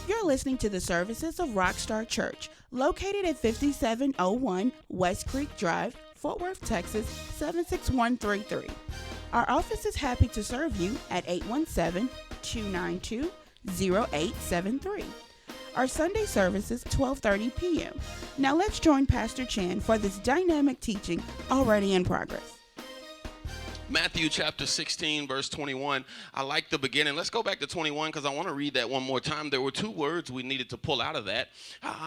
You're listening to the services of Rockstar Church, located at 5701 West Creek Drive, Fort Worth, Texas 76133. Our office is happy to serve you at 817-292-0873. Our Sunday services 12:30 p.m. Now let's join Pastor Chan for this dynamic teaching already in progress. Matthew chapter 16, verse 21. I like the beginning. Let's go back to 21 because I want to read that one more time. There were two words we needed to pull out of that.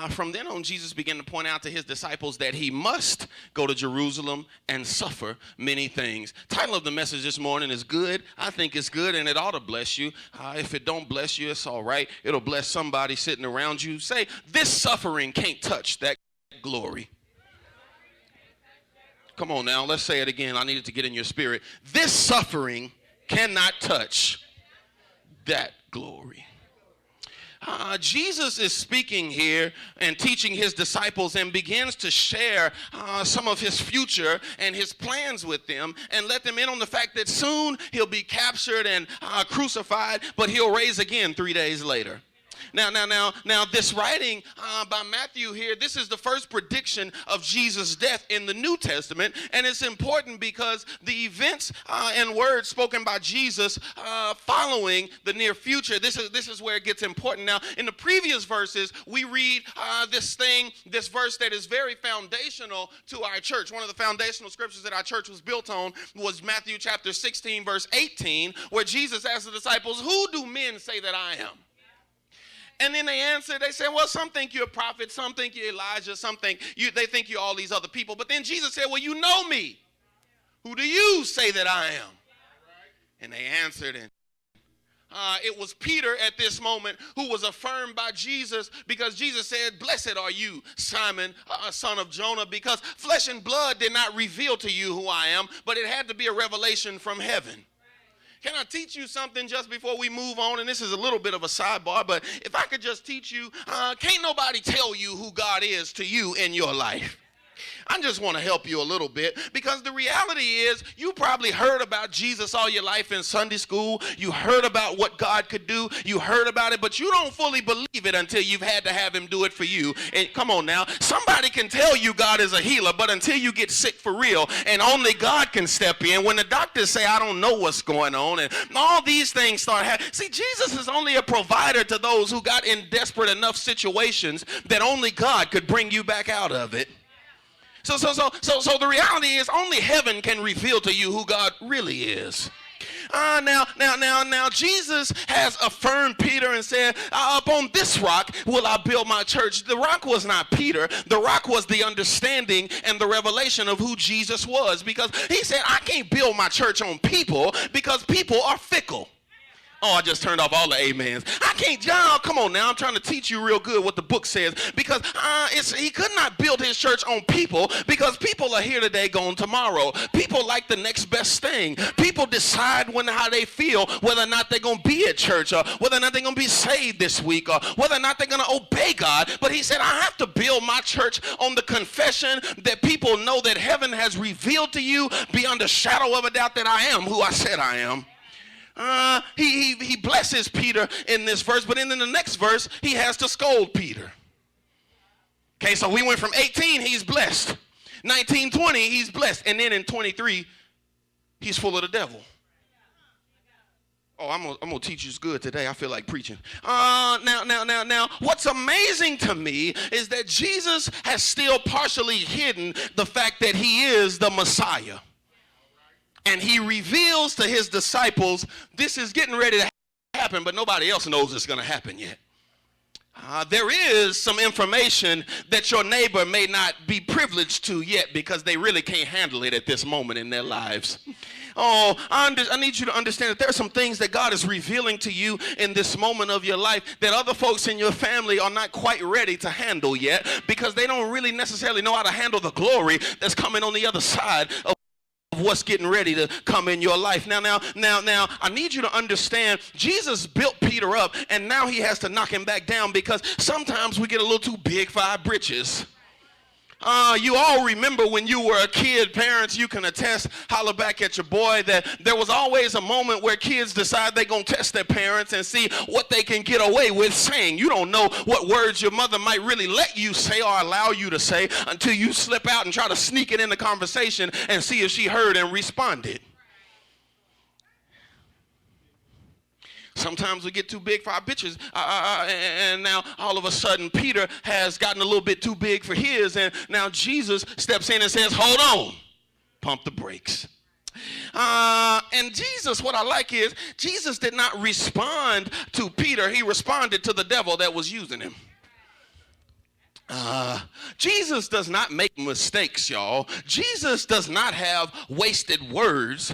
From then on, Jesus began to point out to his disciples that he must go to Jerusalem and suffer many things. Title of the message this morning is good. I think it's good, and it ought to bless you. If it don't bless you, it's all right. It'll bless somebody sitting around you. Say, this suffering can't touch that glory. Come on now, let's say it again. I need it to get in your spirit. This suffering cannot touch that glory. Jesus is speaking here and teaching his disciples and begins to share some of his future and his plans with them and let them in on the fact that soon he'll be captured and crucified, but he'll rise again 3 days later. Now, this writing by Matthew here, this is the first prediction of Jesus' death in the New Testament, and it's important because the events and words spoken by Jesus following the near future, this is where it gets important. Now, in the previous verses, we read this verse that is very foundational to our church. One of the foundational scriptures that our church was built on was Matthew chapter 16, verse 18, where Jesus asked the disciples, "Who do men say that I am?" And then they answered, they said, well, some think you're a prophet, some think you're Elijah, they think you're all these other people. But then Jesus said, well, you know me. Who do you say that I am? And they answered, and it was Peter at this moment who was affirmed by Jesus because Jesus said, blessed are you, Simon, son of Jonah, because flesh and blood did not reveal to you who I am, but it had to be a revelation from heaven. Can I teach you something just before we move on? And this is a little bit of a sidebar, but if I could just teach you, can't nobody tell you who God is to you in your life. I just want to help you a little bit because the reality is you probably heard about Jesus all your life in Sunday school. You heard about what God could do. You heard about it, but you don't fully believe it until you've had to have him do it for you. And come on now, somebody can tell you God is a healer, but until you get sick for real, and only God can step in. When the doctors say, I don't know what's going on, and all these things start happening. See, Jesus is only a provider to those who got in desperate enough situations that only God could bring you back out of it. So the reality is only heaven can reveal to you who God really is. Now, Jesus has affirmed Peter and said, upon this rock will I build my church. The rock was not Peter. The rock was the understanding and the revelation of who Jesus was, because he said, I can't build my church on people because people are fickle. Oh, I just turned off all the amens. I can't, John, come on now. I'm trying to teach you real good what the book says, because he could not build his church on people, because people are here today, gone tomorrow. People like the next best thing. People decide how they feel, whether or not they're going to be at church, or whether or not they're going to be saved this week, or whether or not they're going to obey God. But he said, I have to build my church on the confession that people know that heaven has revealed to you beyond a shadow of a doubt that I am who I said I am. He blesses Peter in this verse, but in the next verse, he has to scold Peter. Okay, so we went from 18, he's blessed. 19, 20, he's blessed. And then in 23, he's full of the devil. Oh, I'm gonna teach you good today. I feel like preaching. Now, what's amazing to me is that Jesus has still partially hidden the fact that he is the Messiah. And he reveals to his disciples, this is getting ready to happen, but nobody else knows it's going to happen yet. There is some information that your neighbor may not be privileged to yet because they really can't handle it at this moment in their lives. Oh, I need you to understand that there are some things that God is revealing to you in this moment of your life that other folks in your family are not quite ready to handle yet, because they don't really necessarily know how to handle the glory that's coming on the other side of what's getting ready to come in your life. Now, I need you to understand, Jesus built Peter up, and now he has to knock him back down, because sometimes we get a little too big for our britches. You all remember when you were a kid, parents, you can attest, holler back at your boy, that there was always a moment where kids decide they're going to test their parents and see what they can get away with saying. You don't know what words your mother might really let you say or allow you to say until you slip out and try to sneak it in the conversation and see if she heard and responded. Sometimes we get too big for our bitches, and now all of a sudden Peter has gotten a little bit too big for his, and now Jesus steps in and says, hold on, pump the brakes. And Jesus, what I like is, Jesus did not respond to Peter, he responded to the devil that was using him. Jesus does not make mistakes, y'all. Jesus does not have wasted words.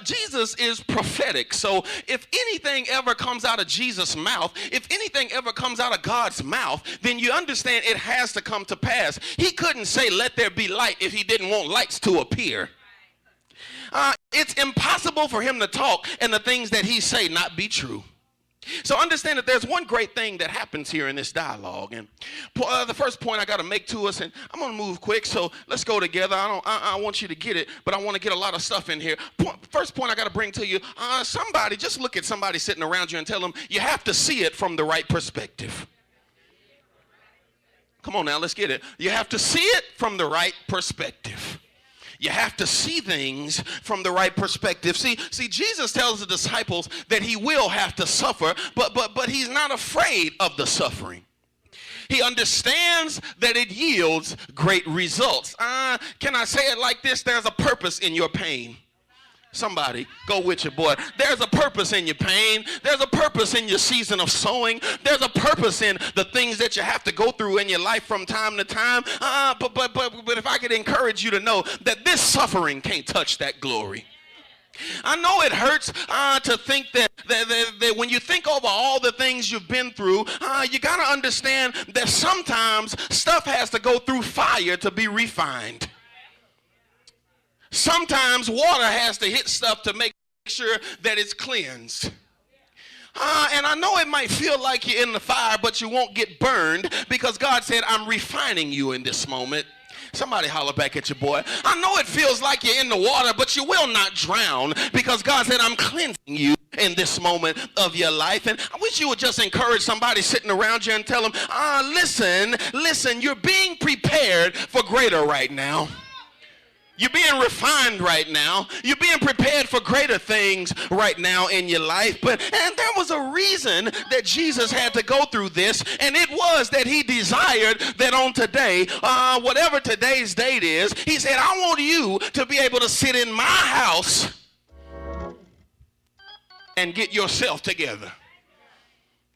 Jesus is prophetic. So if anything ever comes out of Jesus' mouth, if anything ever comes out of God's mouth, then you understand it has to come to pass. He couldn't say, let there be light, if he didn't want lights to appear. It's impossible for him to talk and the things that he say not be true. So understand that there's one great thing that happens here in this dialogue, and the first point I got to make to us, and I'm going to move quick, so let's go together. I want you to get it, but I want to get a lot of stuff in here. First point I got to bring to you, somebody, just look at somebody sitting around you and tell them you have to see it from the right perspective. Come on now, let's get it. You have to see it from the right perspective. You have to see things from the right perspective. See, Jesus tells the disciples that he will have to suffer, but he's not afraid of the suffering. He understands that it yields great results. Can I say it like this? There's a purpose in your pain. Somebody, go with your boy. There's a purpose in your pain. There's a purpose in your season of sowing. There's a purpose in the things that you have to go through in your life from time to time. But if I could encourage you to know that this suffering can't touch that glory. I know it hurts to think that when you think over all the things you've been through, you got to understand that sometimes stuff has to go through fire to be refined. Sometimes water has to hit stuff to make sure that it's cleansed. And I know it might feel like you're in the fire, but you won't get burned because God said, I'm refining you in this moment. Somebody holler back at your boy. I know it feels like you're in the water, but you will not drown because God said, I'm cleansing you in this moment of your life. And I wish you would just encourage somebody sitting around you and tell them, listen, you're being prepared for greater right now. You're being refined right now. You're being prepared for greater things right now in your life. And there was a reason that Jesus had to go through this, and it was that he desired that on today, whatever today's date is, he said, I want you to be able to sit in my house and get yourself together.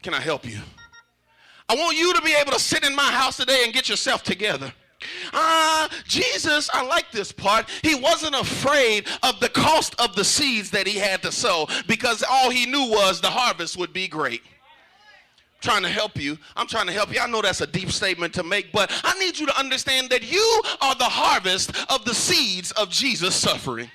Can I help you? I want you to be able to sit in my house today and get yourself together. Jesus, I like this part. He wasn't afraid of the cost of the seeds that he had to sow because all he knew was the harvest would be great. I'm trying to help you. I know that's a deep statement to make, but I need you to understand that you are the harvest of the seeds of Jesus' suffering.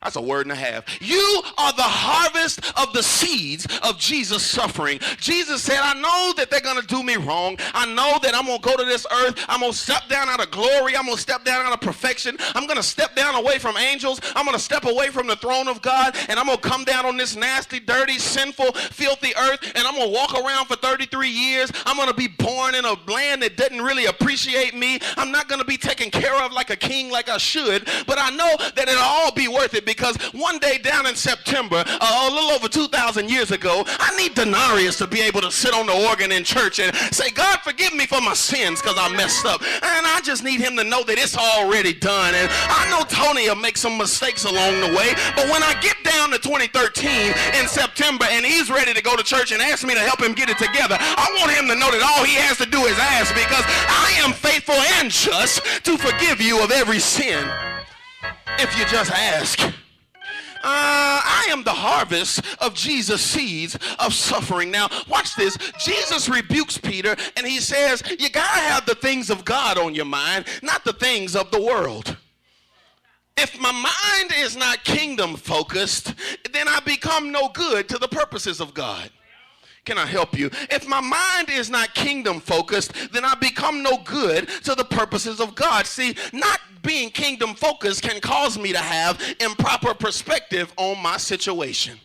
That's a word and a half. You are the harvest of the seeds of Jesus' suffering. Jesus said, I know that they're going to do me wrong. I know that I'm going to go to this earth. I'm going to step down out of glory. I'm going to step down out of perfection. I'm going to step down away from angels. I'm going to step away from the throne of God, and I'm going to come down on this nasty, dirty, sinful, filthy earth, and I'm going to walk around for 33 years. I'm going to be born in a land that didn't really appreciate me. I'm not going to be taken care of like a king like I should, but I know that it'll all be worth it. Because one day down in September, a little over 2,000 years ago, I need Denarius to be able to sit on the organ in church and say, God, forgive me for my sins because I messed up. And I just need him to know that it's already done. And I know Tony will make some mistakes along the way, but when I get down to 2013 in September and he's ready to go to church and ask me to help him get it together, I want him to know that all he has to do is ask, because I am faithful and just to forgive you of every sin if you just ask. I am the harvest of Jesus' seeds of suffering. Now, watch this. Jesus rebukes Peter, and he says, you got to have the things of God on your mind, not the things of the world. If my mind is not kingdom focused, then I become no good to the purposes of God. Can I help you? If my mind is not kingdom focused, then I become no good to the purposes of God. See, not being kingdom focused can cause me to have improper perspective on my situation.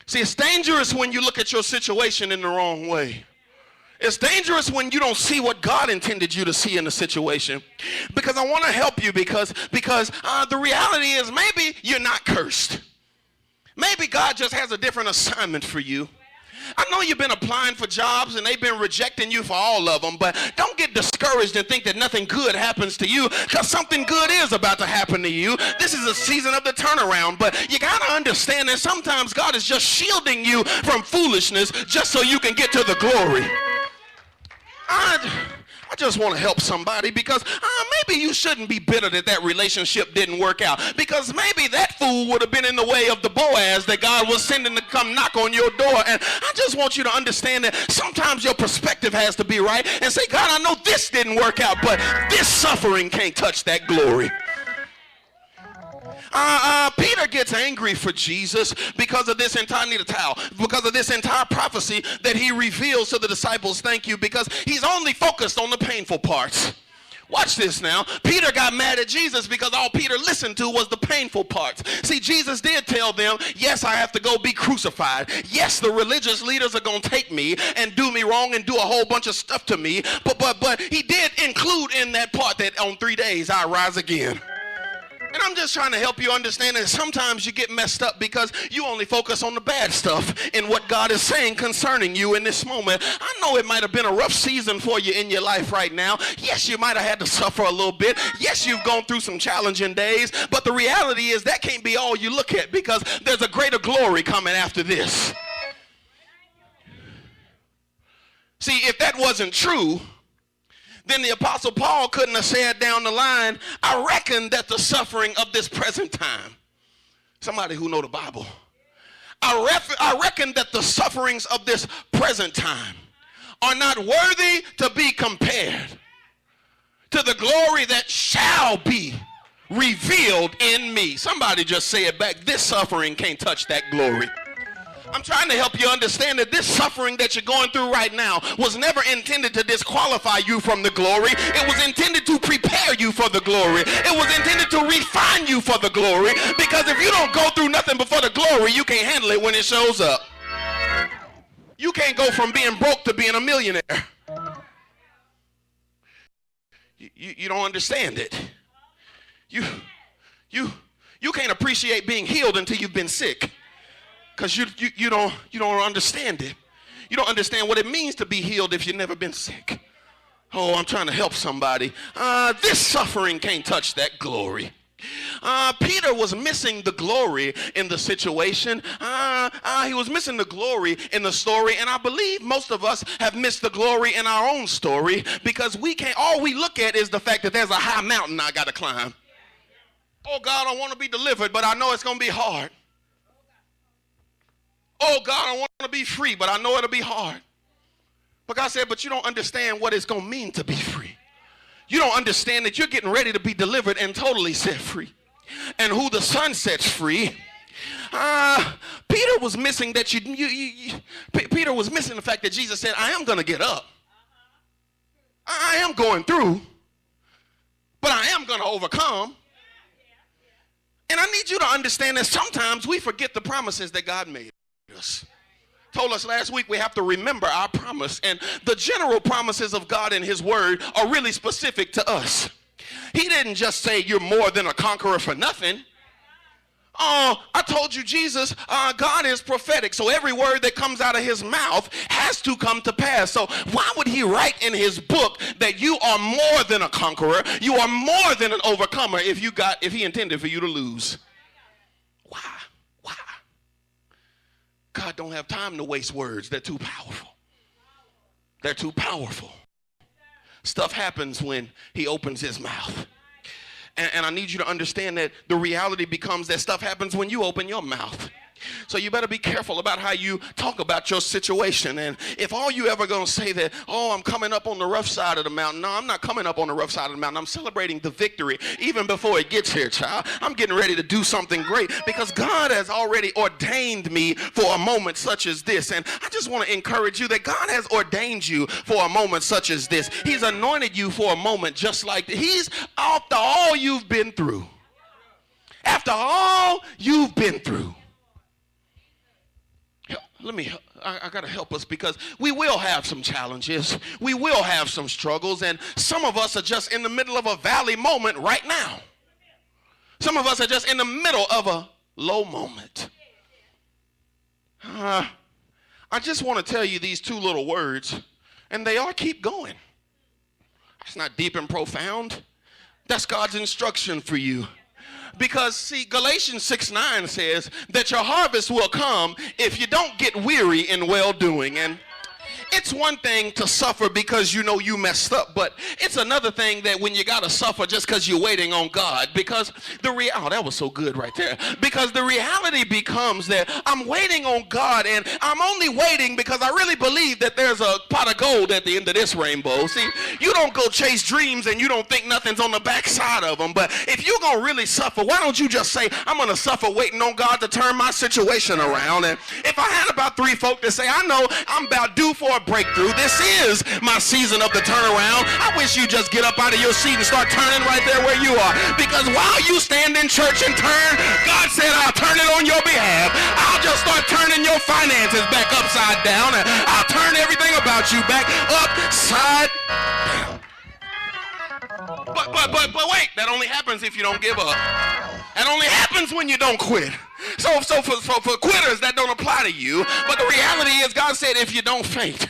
See, it's dangerous when you look at your situation in the wrong way. It's dangerous when you don't see what God intended you to see in the situation. Because I want to help you because the reality is maybe you're not cursed. Maybe God just has a different assignment for you. I know you've been applying for jobs and they've been rejecting you for all of them, but don't get discouraged and think that nothing good happens to you, because something good is about to happen to you. This is a season of the turnaround, but you got to understand that sometimes God is just shielding you from foolishness just so you can get to the glory. I just want to help somebody because maybe you shouldn't be bitter that that relationship didn't work out, because maybe that fool would have been in the way of the Boaz that God was sending to come knock on your door. And I just want you to understand that sometimes your perspective has to be right and say, God, I know this didn't work out, but this suffering can't touch that glory. Peter gets angry for Jesus because of this entire, because of this entire prophecy that he reveals to the disciples. Thank you, because he's only focused on the painful parts. Watch this now. Peter got mad at Jesus because all Peter listened to was the painful parts. See, Jesus did tell them, yes, I have to go be crucified. Yes, the religious leaders are going to take me and do me wrong and do a whole bunch of stuff to me. But he did include in that part that on 3 days I rise again. And I'm just trying to help you understand that sometimes you get messed up because you only focus on the bad stuff in what God is saying concerning you in this moment. I know it might have been a rough season for you in your life right now. Yes, you might have had to suffer a little bit. Yes, you've gone through some challenging days. But the reality is that can't be all you look at, because there's a greater glory coming after this. See, if that wasn't true, then the Apostle Paul couldn't have said down the line, I reckon that the suffering of this present time. Somebody who know the Bible. I reckon that the sufferings of this present time are not worthy to be compared to the glory that shall be revealed in me. Somebody just say it back. This suffering can't touch that glory. I'm trying to help you understand that this suffering that you're going through right now was never intended to disqualify you from the glory. It was intended to prepare you for the glory. It was intended to refine you for the glory, because if you don't go through nothing before the glory, you can't handle it when it shows up. You can't go from being broke to being a millionaire. You don't understand it. You can't appreciate being healed until you've been sick. Because you don't understand it. You don't understand what it means to be healed if you've never been sick. Oh, I'm trying to help somebody. This suffering can't touch that glory. Peter was missing the glory in the situation. He was missing the glory in the story. And I believe most of us have missed the glory in our own story, because all we look at is the fact that there's a high mountain I got to climb. Oh, God, I want to be delivered, but I know it's going to be hard. Oh, God, I want to be free, but I know it'll be hard. But God said, but you don't understand what it's going to mean to be free. You don't understand that you're getting ready to be delivered and totally set free. And who the Son sets free. Peter was missing that Peter was missing the fact that Jesus said, I am going to get up. I am going through, but I am going to overcome. And I need you to understand that sometimes we forget the promises that God made us. Told us last week we have to remember our promise, and the general promises of God and his word are really specific to us. He didn't just say you're more than a conqueror for nothing. Oh, I told you, Jesus, God is prophetic, so every word that comes out of his mouth has to come to pass. So why would he write in his book that you are more than a conqueror, you are more than an overcomer, if he intended for you to lose? Why? God don't have time to waste words. They're too powerful. They're too powerful. Stuff happens when he opens his mouth. And I need you to understand that the reality becomes that stuff happens when you open your mouth. So you better be careful about how you talk about your situation. And if all you ever going to say that, oh, I'm coming up on the rough side of the mountain. No, I'm not coming up on the rough side of the mountain. I'm celebrating the victory even before it gets here, child. I'm getting ready to do something great because God has already ordained me for a moment such as this. And I just want to encourage you that God has ordained you for a moment such as this. He's anointed you for a moment just like this. He's after all you've been through. After all you've been through. I got to help us because we will have some challenges. We will have some struggles. And some of us are just in the middle of a valley moment right now. Some of us are just in the middle of a low moment. I just want to tell you these two little words, and they are keep going. It's not deep and profound. That's God's instruction for you. Because, see, Galatians 6:9 says that your harvest will come if you don't get weary in well-doing. And it's one thing to suffer because you know you messed up, but it's another thing that when you got to suffer just because you're waiting on God. Because oh, that was so good right there. Because the reality becomes that I'm waiting on God, and I'm only waiting because I really believe that there's a pot of gold at the end of this rainbow. See, you don't go chase dreams and you don't think nothing's on the backside of them. But if you're going to really suffer, why don't you just say, I'm going to suffer waiting on God to turn my situation around? And if I had about 3 folk to say, I know I'm about due for a breakthrough. This is my season of the turnaround. I wish you just get up out of your seat and start turning right there where you are. Because while you stand in church and turn, God said, I'll turn it on your behalf. I'll just start turning your finances back upside down. And I'll turn everything about you back upside down. But wait, that only happens if you don't give up. That only happens when you don't quit. So for quitters, that don't apply to you. But the reality is, God said, if you don't faint,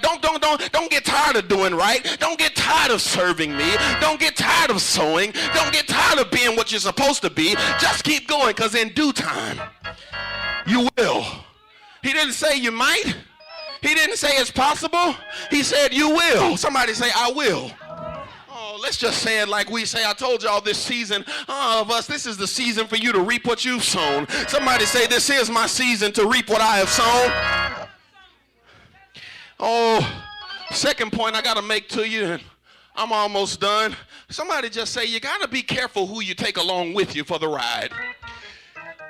don't get tired of doing right. Don't get tired of serving me. Don't get tired of sowing. Don't get tired of being what you're supposed to be. Just keep going, because in due time, you will. He didn't say you might. He didn't say it's possible. He said you will. Somebody say, I will. Let's just say it like we say. I told y'all this season of us, this is the season for you to reap what you've sown. Somebody say, this is my season to reap what I have sown. Oh, second point I got to make to you, and I'm almost done. Somebody just say, you got to be careful who you take along with you for the ride.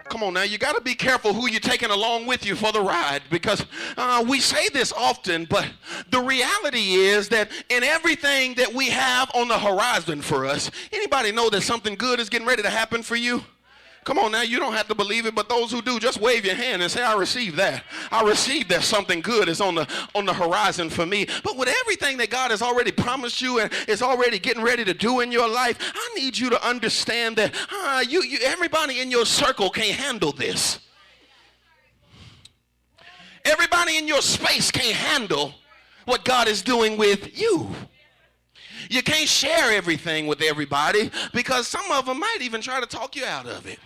Come on now, you got to be careful who you're taking along with you for the ride, because we say this often, but the reality is that in everything that we have on the horizon for us, anybody know that something good is getting ready to happen for you? Come on now, you don't have to believe it, but those who do, just wave your hand and say, I receive that. I receive that something good is on the horizon for me. But with everything that God has already promised you and is already getting ready to do in your life, I need you to understand that everybody in your circle can't handle this. Everybody in your space can't handle what God is doing with you. You can't share everything with everybody because some of them might even try to talk you out of it.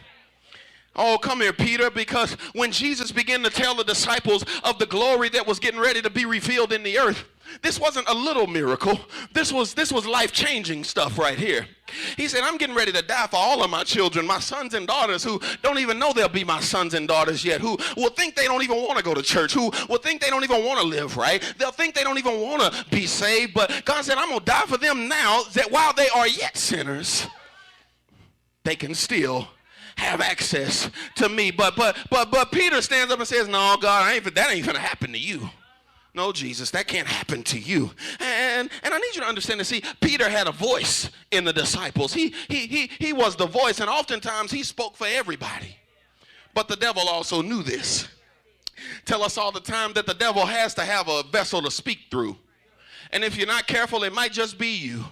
Oh, come here, Peter, because when Jesus began to tell the disciples of the glory that was getting ready to be revealed in the earth, this wasn't a little miracle. This was life-changing stuff right here. He said, I'm getting ready to die for all of my children, my sons and daughters who don't even know they'll be my sons and daughters yet, who will think they don't even want to go to church, who will think they don't even want to live right. They'll think they don't even want to be saved. But God said, I'm going to die for them now, that while they are yet sinners, they can still have access to me. But Peter stands up and says, no, God, that ain't gonna happen to you. No, Jesus, that can't happen to you. And I need you to understand that, see, Peter had a voice in the disciples. He was the voice, and oftentimes he spoke for everybody. But the devil also knew this. Tell us all the time that the devil has to have a vessel to speak through. And if you're not careful, it might just be you.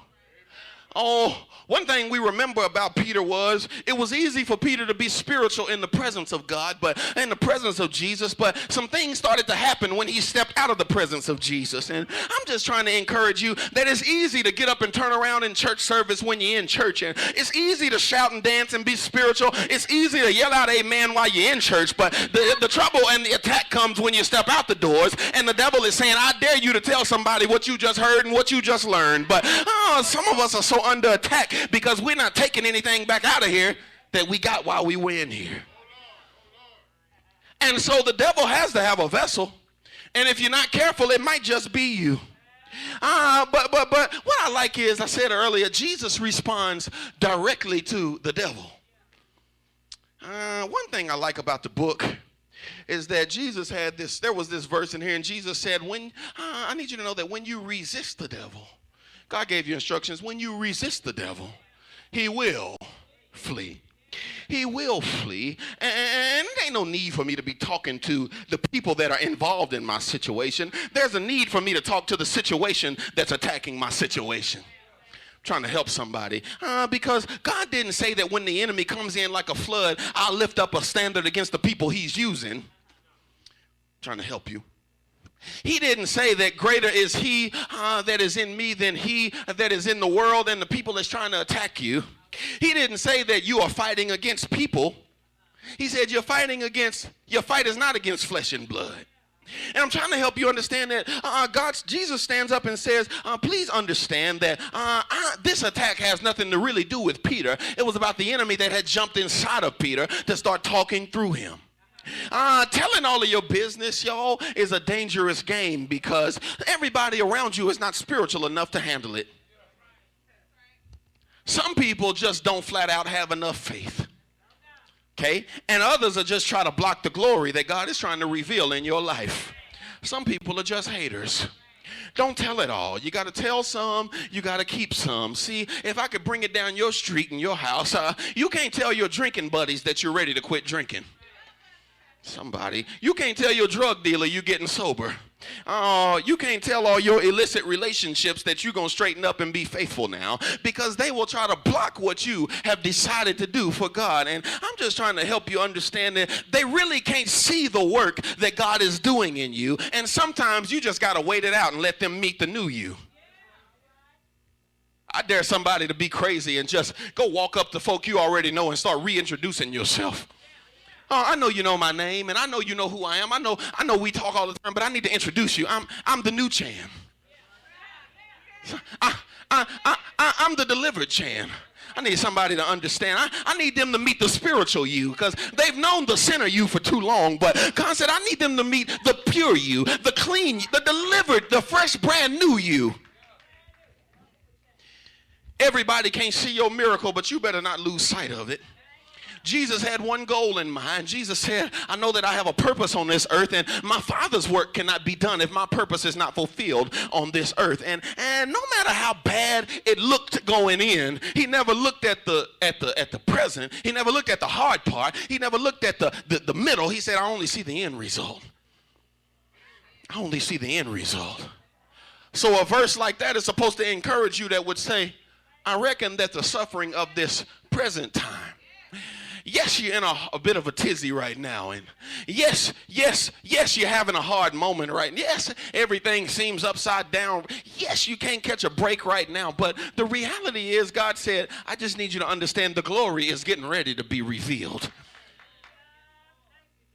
Oh, one thing we remember about Peter was it was easy for Peter to be spiritual in the presence of God, but in the presence of Jesus, but some things started to happen when he stepped out of the presence of Jesus. And I'm just trying to encourage you that it's easy to get up and turn around in church service when you're in church, and it's easy to shout and dance and be spiritual. It's easy to yell out amen while you're in church, but the trouble and the attack comes when you step out the doors and the devil is saying, I dare you to tell somebody what you just heard and what you just learned. But some of us are so under attack because we're not taking anything back out of here that we got while we were in here. And so the devil has to have a vessel. And if you're not careful, it might just be you. But what I like is, I said earlier, Jesus responds directly to the devil. One thing I like about the book is that Jesus had this, there was this verse in here, and Jesus said, I need you to know that when you resist the devil, God gave you instructions, when you resist the devil, he will flee. He will flee. And there ain't no need for me to be talking to the people that are involved in my situation. There's a need for me to talk to the situation that's attacking my situation. I'm trying to help somebody. Because God didn't say that when the enemy comes in like a flood, I'll lift up a standard against the people he's using. I'm trying to help you. He didn't say that greater is he that is in me than he that is in the world and the people that's trying to attack you. He didn't say that you are fighting against people. He said your fight is not against flesh and blood. And I'm trying to help you understand that Jesus stands up and says, please understand that this attack has nothing to really do with Peter. It was about the enemy that had jumped inside of Peter to start talking through him. Telling all of your business, y'all, is a dangerous game because everybody around you is not spiritual enough to handle it. Some people just don't flat out have enough faith. Okay? And others are just trying to block the glory that God is trying to reveal in your life. Some people are just haters. Don't tell it all. You got to tell some, you got to keep some. See, if I could bring it down your street in your house, you can't tell your drinking buddies that you're ready to quit drinking. Somebody. You can't tell your drug dealer you're getting sober. You can't tell all your illicit relationships that you're going to straighten up and be faithful now, because they will try to block what you have decided to do for God. And I'm just trying to help you understand that they really can't see the work that God is doing in you. And sometimes you just got to wait it out and let them meet the new you. I dare somebody to be crazy and just go walk up to folk you already know and start reintroducing yourself. I know you know my name, and I know you know who I am. I know we talk all the time, but I need to introduce you. I'm the new Chan. I'm the delivered Chan. I need somebody to understand. I need them to meet the spiritual you, because they've known the sinner you for too long. But God said, I need them to meet the pure you, the clean, the delivered, the fresh, brand new you. Everybody can't see your miracle, but you better not lose sight of it. Jesus had one goal in mind. Jesus said, I know that I have a purpose on this earth, and my Father's work cannot be done if my purpose is not fulfilled on this earth. And no matter how bad it looked going in, he never looked at the present. He never looked at the hard part. He never looked at the middle. He said, I only see the end result. I only see the end result. So a verse like that is supposed to encourage you, that would say, I reckon that the suffering of this present time, yes, you're in a bit of a tizzy right now. And yes, you're having a hard moment right now. Yes, everything seems upside down. Yes, you can't catch a break right now. But the reality is, God said, I just need you to understand the glory is getting ready to be revealed.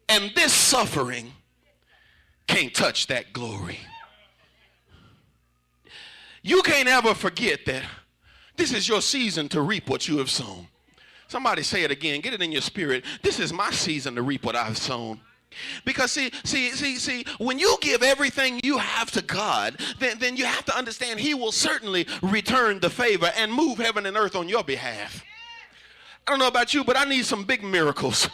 And this suffering can't touch that glory. You can't ever forget that this is your season to reap what you have sown. Somebody say it again. Get it in your spirit. This is my season to reap what I've sown. Because see, when you give everything you have to God, then you have to understand he will certainly return the favor and move heaven and earth on your behalf. I don't know about you, but I need some big miracles.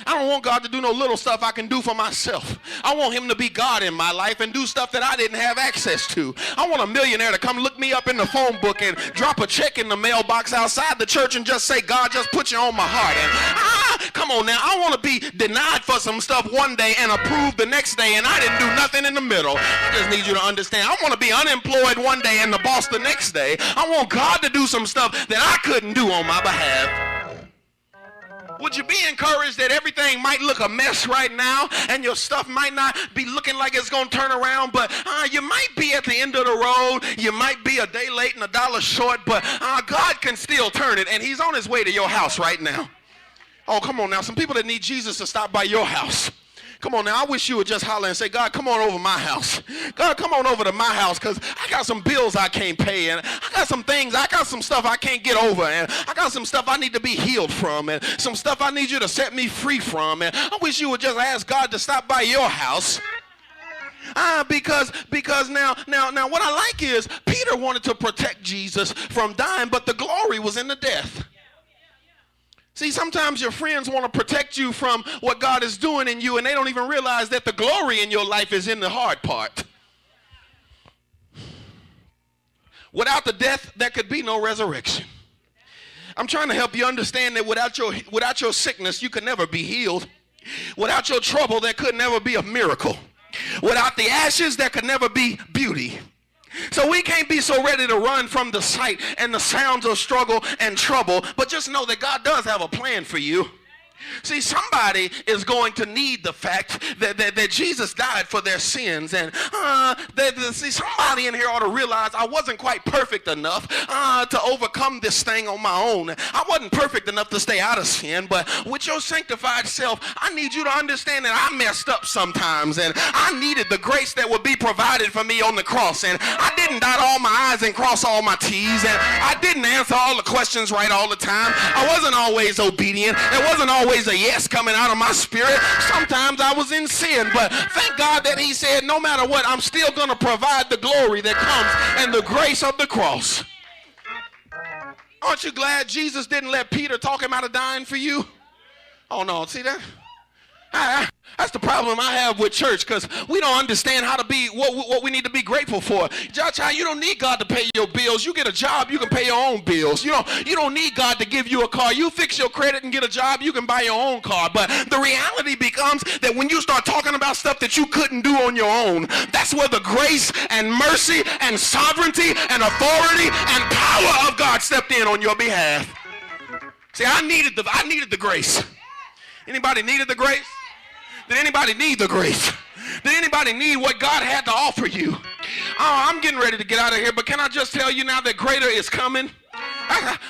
I don't want God to do no little stuff I can do for myself. I want him to be God in my life and do stuff that I didn't have access to. I want a millionaire to come look me up in the phone book and drop a check in the mailbox outside the church and just say, God, just put you on my heart. And come on now, I want to be denied for some stuff one day and approved the next day, and I didn't do nothing in the middle. I just need you to understand. I want to be unemployed one day and the boss the next day. I want God to do some stuff that I couldn't do on my behalf. Would you be encouraged that everything might look a mess right now and your stuff might not be looking like it's going to turn around, but you might be at the end of the road. You might be a day late and $1 short, but God can still turn it, and he's on his way to your house right now. Oh, come on now. Some people that need Jesus to stop by your house. Come on now, I wish you would just holler and say, God, come on over my house. God, come on over to my house, because I got some bills I can't pay, and I got some stuff I can't get over, and I got some stuff I need to be healed from, and some stuff I need you to set me free from. And I wish you would just ask God to stop by your house. Because now what I like is Peter wanted to protect Jesus from dying, but the glory was in the death. See, sometimes your friends want to protect you from what God is doing in you, and they don't even realize that the glory in your life is in the hard part. Without the death, there could be no resurrection. I'm trying to help you understand that without your sickness, you could never be healed. Without your trouble, there could never be a miracle. Without the ashes, there could never be beauty. So we can't be so ready to run from the sight and the sounds of struggle and trouble, but just know that God does have a plan for you. See, somebody is going to need the fact that Jesus died for their sins. And see, somebody in here ought to realize I wasn't quite perfect enough to overcome this thing on my own. I wasn't perfect enough to stay out of sin, but with your sanctified self, I need you to understand that I messed up sometimes, and I needed the grace that would be provided for me on the cross. And I didn't dot all my I's and cross all my T's, and I didn't answer all the questions right all the time. I wasn't always obedient. There wasn't always a yes coming out of my spirit. Sometimes I was in sin, but thank God that he said, no matter what, I'm still going to provide the glory that comes and the grace of the cross. Aren't you glad Jesus didn't let Peter talk him out of dying for you? Oh no, see that? That's the problem I have with church, because we don't understand how to be what we need to be grateful for. Child, you don't need God to pay your bills. You get a job, you can pay your own bills. You don't need God to give you a car. You fix your credit and get a job, you can buy your own car. But the reality becomes that when you start talking about stuff that you couldn't do on your own, that's where the grace and mercy and sovereignty and authority and power of God stepped in on your behalf. See, I needed the grace. Anybody needed the grace? Did anybody need the grace? Did anybody need what God had to offer you? Oh, I'm getting ready to get out of here, but can I just tell you now that greater is coming?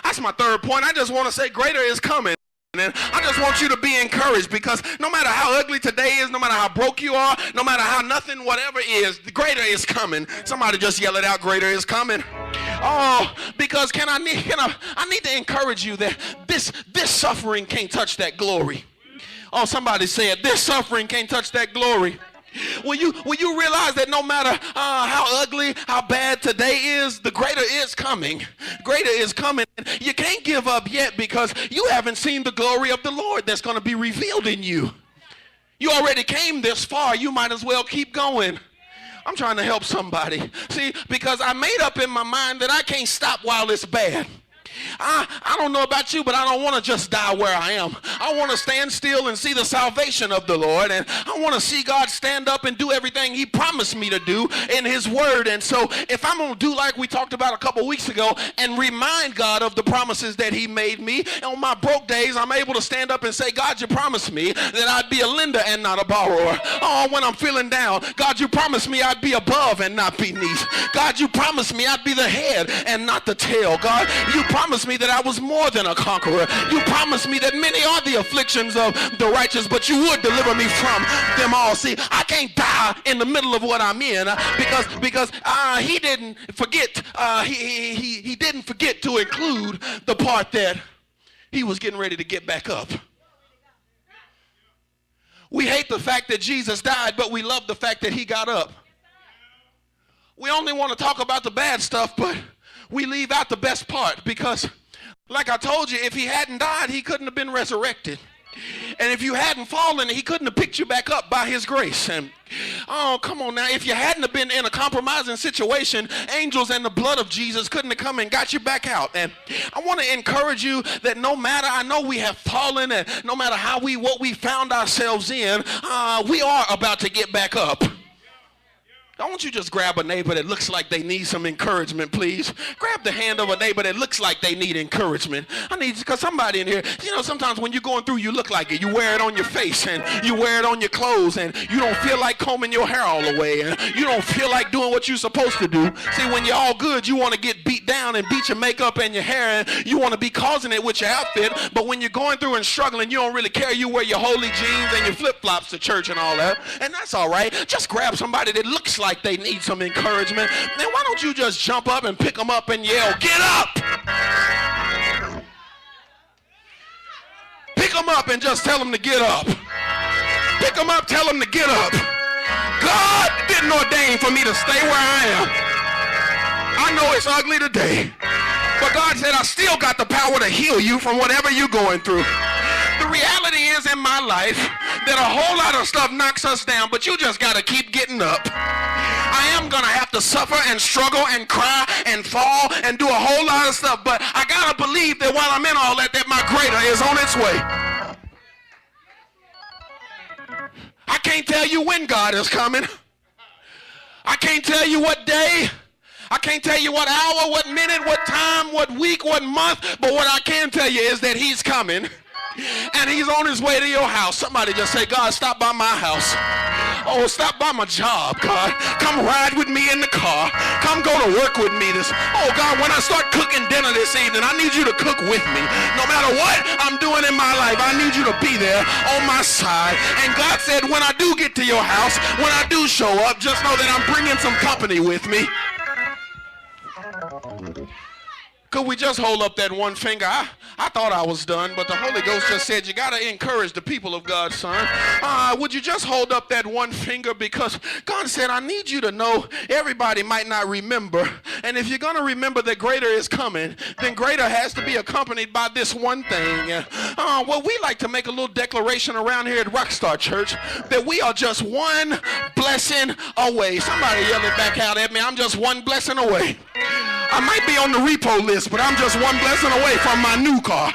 That's my third point. I just want to say greater is coming. And I just want you to be encouraged, because no matter how ugly today is, no matter how broke you are, no matter how nothing, whatever is, the greater is coming. Somebody just yell it out, greater is coming. Oh, because I need to encourage you that this suffering can't touch that glory. Oh, somebody said, this suffering can't touch that glory. Will you realize that no matter how ugly, how bad today is, the greater is coming. Greater is coming. You can't give up yet, because you haven't seen the glory of the Lord that's going to be revealed in you. You already came this far. You might as well keep going. I'm trying to help somebody. See, because I made up in my mind that I can't stop while it's bad. I don't know about you, but I don't want to just die where I am. I want to stand still and see the salvation of the Lord, and I want to see God stand up and do everything he promised me to do in his word. And so if I'm going to do like we talked about a couple weeks ago and remind God of the promises that he made me, on my broke days I'm able to stand up and say, God, you promised me that I'd be a lender and not a borrower. Oh, when I'm feeling down, God, you promised me I'd be above and not beneath. God, you promised me I'd be the head and not the tail. God, you promised me that I was more than a conqueror. You promised me that many are the afflictions of the righteous, but you would deliver me from them all. See, I can't die in the middle of what I'm in, because he didn't forget. He didn't forget to include the part that he was getting ready to get back up. We hate the fact that Jesus died, but we love the fact that he got up. We only want to talk about the bad stuff, but we leave out the best part, because like I told you, if he hadn't died, he couldn't have been resurrected. And if you hadn't fallen, he couldn't have picked you back up by his grace. And oh, come on now, if you hadn't have been in a compromising situation, angels and the blood of Jesus couldn't have come and got you back out. And I want to encourage you that no matter, I know we have fallen, and no matter what we found ourselves in, we are about to get back up. Don't you just grab a neighbor that looks like they need some encouragement, please. Grab the hand of a neighbor that looks like they need encouragement. Because somebody in here, sometimes when you're going through, you look like it. You wear it on your face, and you wear it on your clothes, and you don't feel like combing your hair all the way, and you don't feel like doing what you're supposed to do. See, when you're all good, you want to get beat down and beat your makeup and your hair, and you want to be causing it with your outfit, but when you're going through and struggling, you don't really care. You wear your holy jeans and your flip-flops to church and all that, and that's all right. Just grab somebody that looks like they need some encouragement. Then why don't you just jump up and pick them up and yell, "Get up!" Pick them up and just tell them to get up. Pick them up, tell them to get up. God didn't ordain for me to stay where I am. I know it's ugly today, but God said I still got the power to heal you from whatever you're going through. The reality is in my life that a whole lot of stuff knocks us down, but you just got to keep getting up. I am going to have to suffer and struggle and cry and fall and do a whole lot of stuff, but I got to believe that while I'm in all that my greater is on its way. I can't tell you when God is coming. I can't tell you what day. I can't tell you what hour, what minute, what time, what week, what month, but what I can tell you is that he's coming. And he's on his way to your house. Somebody just say, "God, stop by my house. Oh, stop by my job, God. Come ride with me in the car. Come go to work with me oh, God, when I start cooking dinner this evening, I need you to cook with me. No matter what I'm doing in my life, I need you to be there on my side." And God said, when I do get to your house, when I do show up, just know that I'm bringing some company with me. Could we just hold up that one finger? I thought I was done, but the Holy Ghost just said you got to encourage the people of God, son. Would you just hold up that one finger? Because God said, I need you to know everybody might not remember. And if you're going to remember that greater is coming, then greater has to be accompanied by this one thing. Well, we like to make a little declaration around here at Rockstar Church that we are just one blessing away. Somebody yell it back out at me. I'm just one blessing away. I might be on the repo list, but I'm just one blessing away from my new car.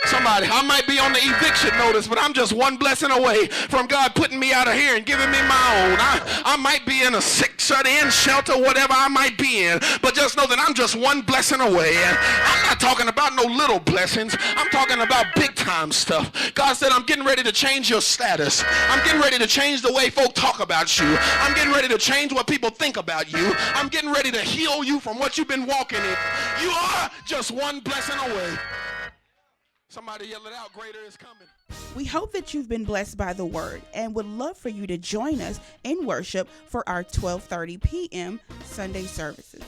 Somebody, I might be on the eviction notice, but I'm just one blessing away from God putting me out of here and giving me my own. I might be in a sick, shut-in shelter, whatever I might be in, but just know that I'm just one blessing away. And I'm not talking about no little blessings. I'm talking about big-time stuff. God said, I'm getting ready to change your status. I'm getting ready to change the way folk talk about you. I'm getting ready to change what people think about you. I'm getting ready to heal you from what you've been walking in. You are just one blessing away. Somebody yell it out, greater is coming. We hope that you've been blessed by the word and would love for you to join us in worship for our 12:30 p.m. Sunday services.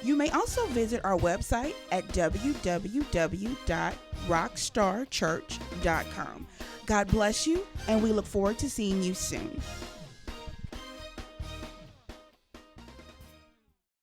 You may also visit our website at www.rockstarchurch.com. God bless you, and we look forward to seeing you soon.